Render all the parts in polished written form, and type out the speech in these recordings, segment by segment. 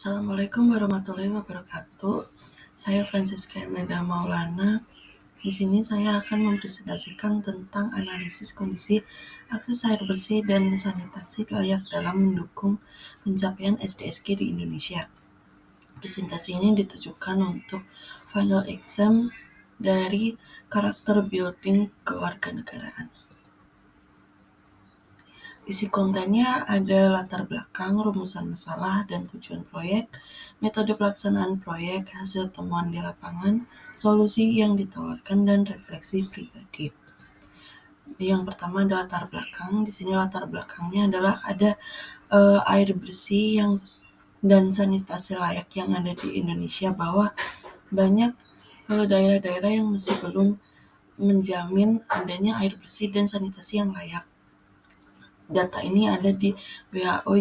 Assalamualaikum warahmatullahi wabarakatuh. Saya Francisca Imelda Maulana. Di sini saya akan mempresentasikan tentang analisis kondisi akses air bersih dan sanitasi layak dalam mendukung pencapaian SDGs di Indonesia. Presentasi ini ditujukan untuk final exam dari karakter building kewarganegaraan. Isi kontennya ada latar belakang, rumusan masalah, dan tujuan proyek, metode pelaksanaan proyek, hasil temuan di lapangan, solusi yang ditawarkan, dan refleksi pribadi. Yang pertama adalah latar belakang. Di sini latar belakangnya adalah ada air bersih dan sanitasi layak yang ada di Indonesia, bahwa banyak daerah-daerah yang masih belum menjamin adanya air bersih dan sanitasi yang layak. Data ini ada di WHO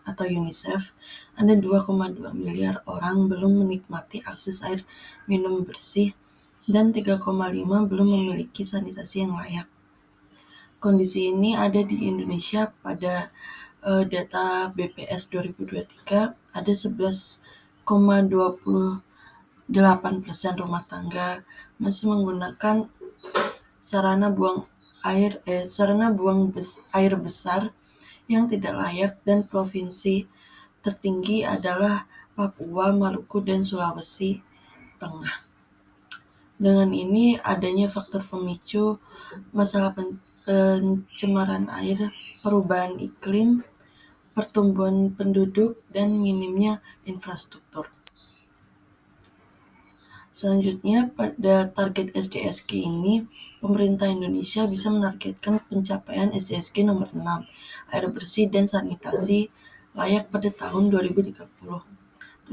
atau UNICEF. Ada 2,2 miliar orang belum menikmati akses air minum bersih dan 3,5 belum memiliki sanitasi yang layak. Kondisi ini ada di Indonesia pada data BPS 2023, ada 11,28% rumah tangga masih menggunakan sarana buang air besar yang tidak layak, dan provinsi tertinggi adalah Papua, Maluku, dan Sulawesi Tengah. Dengan ini adanya faktor pemicu masalah pencemaran air, perubahan iklim, pertumbuhan penduduk, dan minimnya infrastruktur. Selanjutnya, pada target SDGs ini, pemerintah Indonesia bisa menargetkan pencapaian SDGs nomor 6, air bersih dan sanitasi layak pada tahun 2030.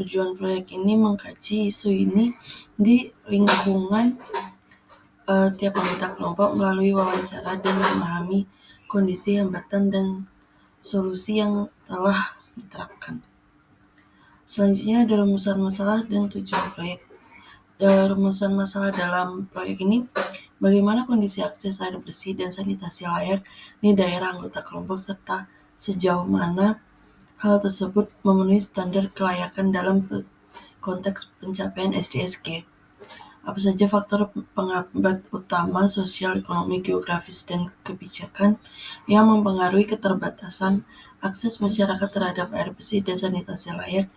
Tujuan proyek ini mengkaji isu ini di lingkungan tiap anggota kelompok melalui wawancara dan memahami kondisi hambatan dan solusi yang telah diterapkan. Selanjutnya ada rumusan masalah dan tujuan proyek. Rumusan masalah dalam proyek ini: bagaimana kondisi akses air bersih dan sanitasi layak di daerah anggota kelompok, serta sejauh mana hal tersebut memenuhi standar kelayakan dalam konteks pencapaian SDGs. Apa saja faktor penghambat utama sosial, ekonomi, geografis, dan kebijakan yang mempengaruhi keterbatasan akses masyarakat terhadap air bersih dan sanitasi layak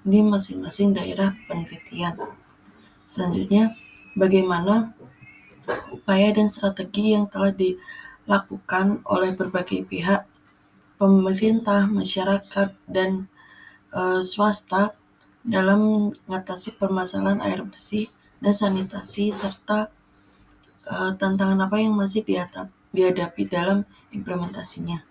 di masing-masing daerah penelitian. Selanjutnya, bagaimana upaya dan strategi yang telah dilakukan oleh berbagai pihak, pemerintah, masyarakat, dan swasta dalam mengatasi permasalahan air bersih dan sanitasi, serta tantangan apa yang masih dihadapi dalam implementasinya.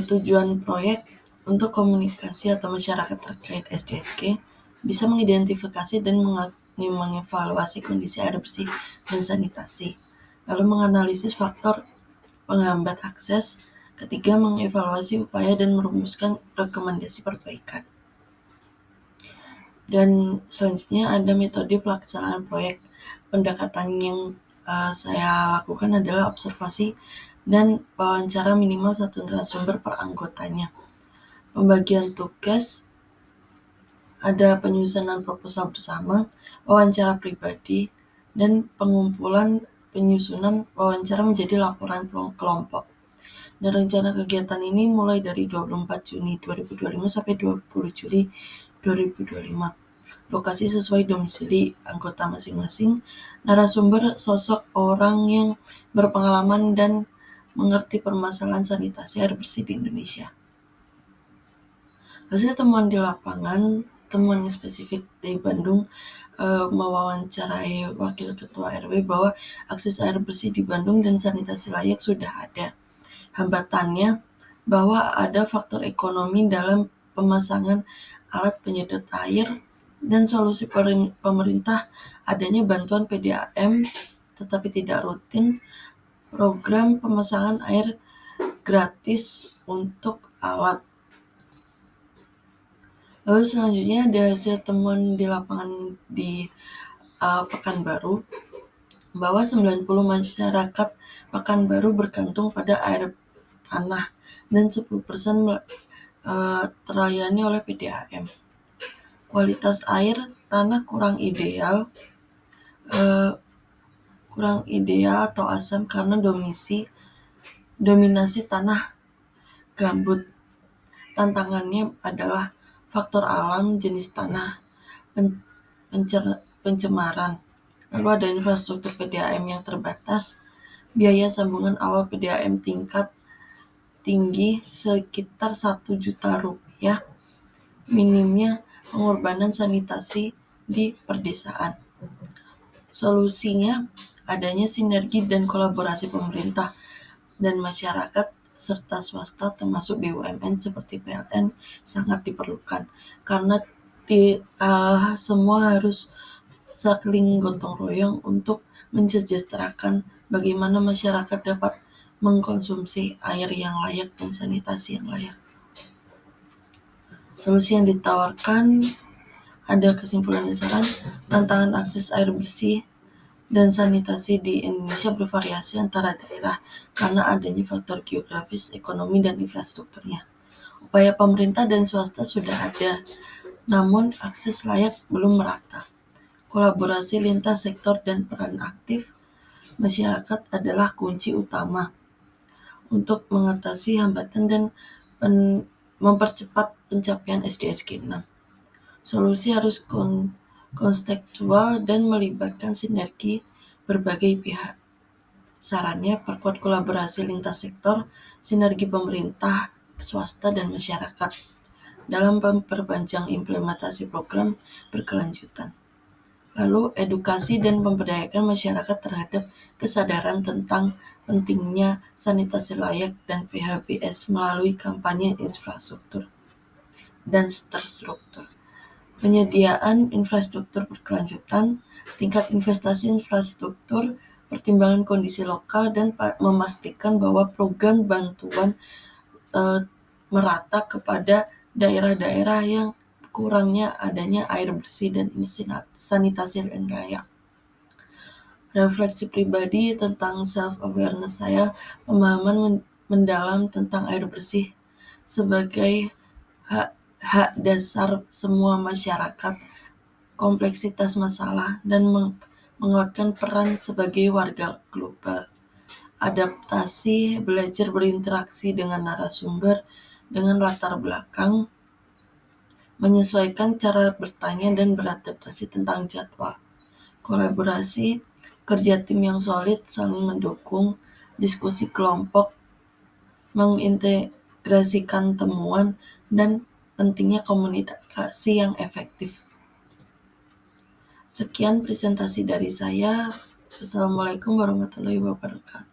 Tujuan proyek untuk komunikasi atau masyarakat terkait SDGs bisa mengidentifikasi dan mengevaluasi kondisi air bersih dan sanitasi, lalu menganalisis faktor penghambat akses. Ketiga, mengevaluasi upaya dan merumuskan rekomendasi perbaikan. Dan selanjutnya ada metode pelaksanaan proyek. Pendekatan yang saya lakukan adalah observasi dan wawancara minimal satu narasumber per anggotanya. Pembagian tugas, ada penyusunan proposal bersama, wawancara pribadi, dan pengumpulan penyusunan wawancara menjadi laporan kelompok. Dan rencana kegiatan ini mulai dari 24 Juni 2025 sampai 20 Juli 2025. Lokasi sesuai domisili anggota masing-masing, narasumber sosok orang yang berpengalaman dan mengerti permasalahan sanitasi air bersih di Indonesia. Hasil temuan di lapangan, temuan yang spesifik di Bandung, mewawancarai Wakil Ketua RW bahwa akses air bersih di Bandung dan sanitasi layak sudah ada. Hambatannya bahwa ada faktor ekonomi dalam pemasangan alat penyedot air, dan solusi pemerintah adanya bantuan PDAM tetapi tidak rutin, program pemasangan air gratis untuk alat. Lalu selanjutnya ada hasil temuan di lapangan di Pekanbaru, bahwa 90% masyarakat Pekanbaru bergantung pada air tanah dan 10% terlayani oleh PDAM. Kualitas air tanah kurang ideal atau asam karena dominasi tanah gambut. Tantangannya adalah faktor alam, jenis tanah, pencemaran. Lalu ada infrastruktur PDAM yang terbatas, biaya sambungan awal PDAM tingkat tinggi sekitar 1 juta rupiah, minimnya pengorbanan sanitasi di perdesaan. Solusinya adanya sinergi dan kolaborasi pemerintah dan masyarakat serta swasta termasuk BUMN seperti PLN sangat diperlukan karena semua harus saling gotong royong untuk mensejahterakan bagaimana masyarakat dapat mengkonsumsi air yang layak dan sanitasi yang layak. Solusi yang ditawarkan ada kesimpulan dan saran. Tantangan akses air bersih dan sanitasi di Indonesia bervariasi antara daerah karena adanya faktor geografis, ekonomi, dan infrastrukturnya. Upaya pemerintah dan swasta sudah ada, namun akses layak belum merata. Kolaborasi lintas sektor dan peran aktif masyarakat adalah kunci utama untuk mengatasi hambatan dan mempercepat pencapaian SDGs 6. Solusi harus konstekstual dan melibatkan sinergi berbagai pihak. Sarannya, perkuat kolaborasi lintas sektor, sinergi pemerintah, swasta, dan masyarakat dalam memperpanjang implementasi program berkelanjutan. Lalu, edukasi dan pemberdayakan masyarakat terhadap kesadaran tentang pentingnya sanitasi layak dan PHBS melalui kampanye infrastruktur dan terstruktur. Penyediaan infrastruktur berkelanjutan, tingkat investasi infrastruktur, pertimbangan kondisi lokal, dan memastikan bahwa program bantuan merata kepada daerah-daerah yang kurangnya adanya air bersih dan sanitasi yang layak. Refleksi pribadi tentang self-awareness saya, pemahaman mendalam tentang air bersih sebagai hak dasar semua masyarakat, kompleksitas masalah, dan menguatkan peran sebagai warga global. Adaptasi, belajar berinteraksi dengan narasumber dengan latar belakang, menyesuaikan cara bertanya dan beradaptasi tentang jadwal. Kolaborasi, kerja tim yang solid, saling mendukung, diskusi kelompok, mengintegrasikan temuan, dan pentingnya komunikasi yang efektif. Sekian presentasi dari saya. Assalamualaikum warahmatullahi wabarakatuh.